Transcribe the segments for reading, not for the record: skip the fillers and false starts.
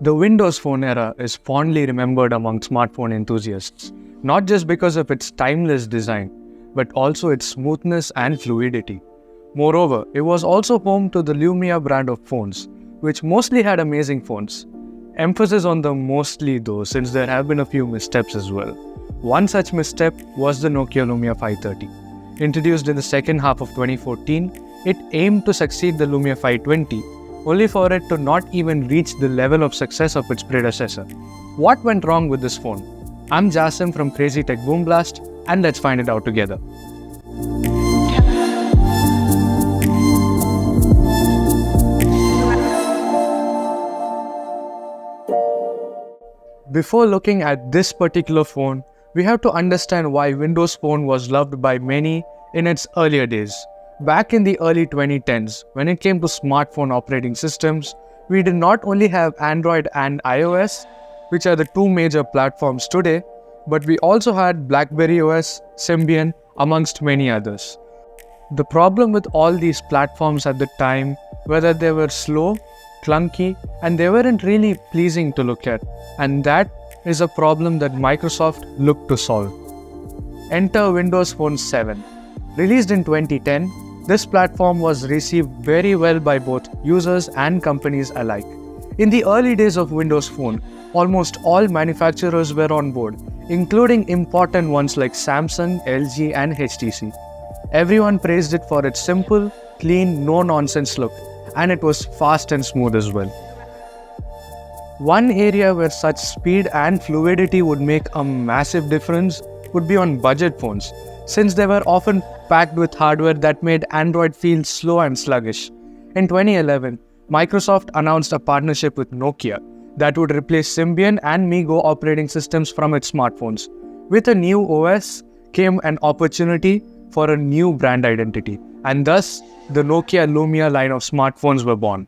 The Windows Phone era is fondly remembered among smartphone enthusiasts, not just because of its timeless design, but also its smoothness and fluidity. Moreover, it was also home to the Lumia brand of phones, which mostly had amazing phones. Emphasis on the mostly though, since there have been a few missteps as well. One such misstep was the Nokia Lumia 530. Introduced in the second half of 2014, it aimed to succeed the Lumia 520, only for it to not even reach the level of success of its predecessor. What went wrong with this phone? I'm Jasim from Crazy Tech Boom Blast, and let's find it out together. Before looking at this particular phone, we have to understand why Windows Phone was loved by many in its earlier days. Back in the early 2010s, when it came to smartphone operating systems, we did not only have Android and iOS, which are the two major platforms today, but we also had BlackBerry OS, Symbian, amongst many others. The problem with all these platforms at the time were that they were slow, clunky, and they weren't really pleasing to look at, and that is a problem that Microsoft looked to solve. Enter Windows Phone 7. Released in 2010, this platform was received very well by both users and companies alike. In the early days of Windows Phone, almost all manufacturers were on board, including important ones like Samsung, LG, and HTC. Everyone praised it for its simple, clean, no-nonsense look, and it was fast and smooth as well. One area where such speed and fluidity would make a massive difference would be on budget phones, since they were often packed with hardware that made Android feel slow and sluggish. In 2011, Microsoft announced a partnership with Nokia that would replace Symbian and MeeGo operating systems from its smartphones. With a new OS came an opportunity for a new brand identity, and thus the Nokia Lumia line of smartphones were born.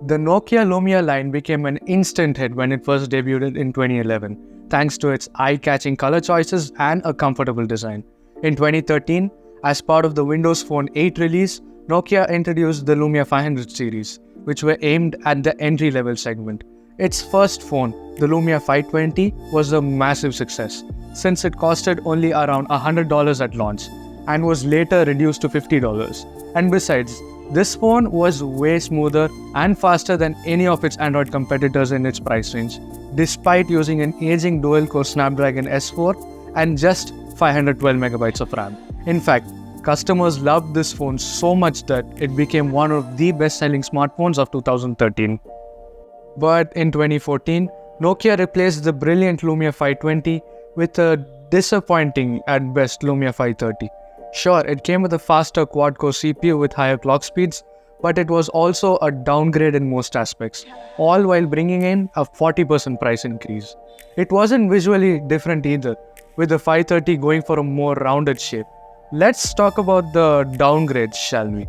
The Nokia Lumia line became an instant hit when it first debuted in 2011, thanks to its eye-catching color choices and a comfortable design. In 2013, as part of the Windows Phone 8 release, Nokia introduced the Lumia 500 series, which were aimed at the entry-level segment. Its first phone, the Lumia 520, was a massive success, since it costed only around $100 at launch and was later reduced to $50. And besides, this phone was way smoother and faster than any of its Android competitors in its price range, despite using an aging dual-core Snapdragon S4 and just 512 MB of RAM. In fact, customers loved this phone so much that it became one of the best-selling smartphones of 2013. But in 2014, Nokia replaced the brilliant Lumia 520 with a disappointing at best Lumia 530. Sure, it came with a faster quad-core CPU with higher clock speeds, but it was also a downgrade in most aspects, all while bringing in a 40% price increase. It wasn't visually different either, with the 530 going for a more rounded shape. Let's talk about the downgrades, shall we?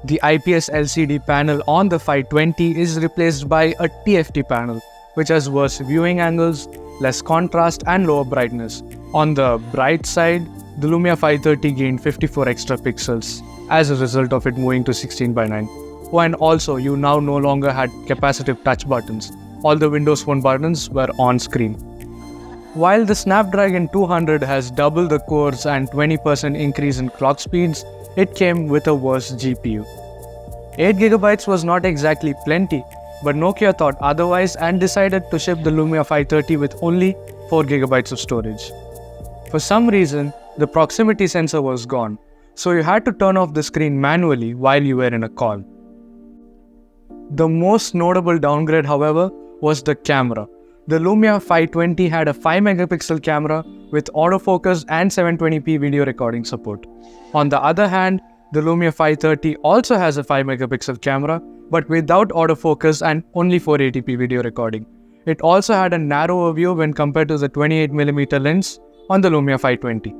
The IPS LCD panel on the 520 is replaced by a TFT panel, which has worse viewing angles, less contrast, and lower brightness. On the bright side, the Lumia 530 gained 54 extra pixels as a result of it moving to 16:9. Oh, and also, you now no longer had capacitive touch buttons. All the Windows Phone buttons were on screen. While the Snapdragon 200 has double the cores and 20% increase in clock speeds, it came with a worse GPU. 8GB was not exactly plenty, but Nokia thought otherwise and decided to ship the Lumia 530 with only 4GB of storage. For some reason, the proximity sensor was gone, so you had to turn off the screen manually while you were in a call. The most notable downgrade, however, was the camera. The Lumia 520 had a 5-megapixel camera with autofocus and 720p video recording support. On the other hand, the Lumia 530 also has a 5-megapixel camera, but without autofocus and only 480p video recording. It also had a narrower view when compared to the 28mm lens on the Lumia 520.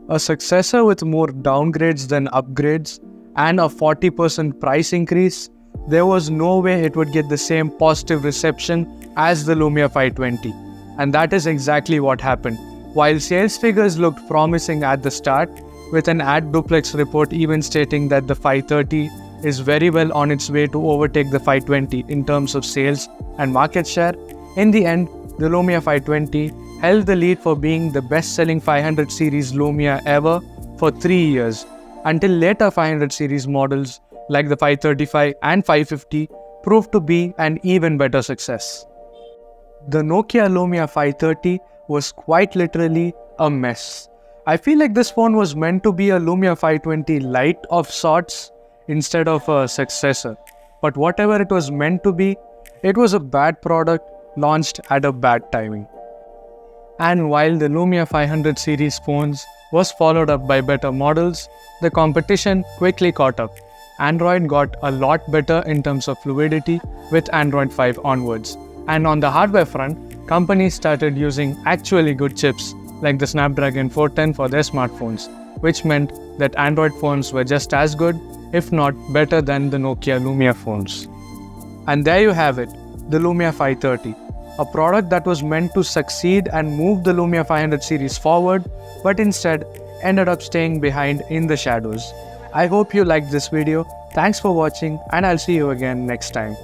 A successor with more downgrades than upgrades and a 40% price increase, there was no way it would get the same positive reception as the Lumia 520. And that is exactly what happened. While sales figures looked promising at the start, with an AdDuplex report even stating that the 530 is very well on its way to overtake the 520 in terms of sales and market share. In the end, the Lumia 520 held the lead for being the best-selling 500 series Lumia ever for 3 years, until later 500 series models like the 535 and 550 proved to be an even better success. The Nokia Lumia 530 was quite literally a mess. I feel like this phone was meant to be a Lumia 520 Lite of sorts instead of a successor. But whatever it was meant to be, it was a bad product launched at a bad timing. And while the Lumia 500 series phones was followed up by better models, the competition quickly caught up. Android got a lot better in terms of fluidity with Android 5 onwards. And on the hardware front, companies started using actually good chips like the Snapdragon 410 for their smartphones, which meant that Android phones were just as good, if not better than the Nokia Lumia phones. And there you have it, the Lumia 530, a product that was meant to succeed and move the Lumia 500 series forward, but instead ended up staying behind in the shadows. I hope you liked this video. Thanks for watching, and I'll see you again next time.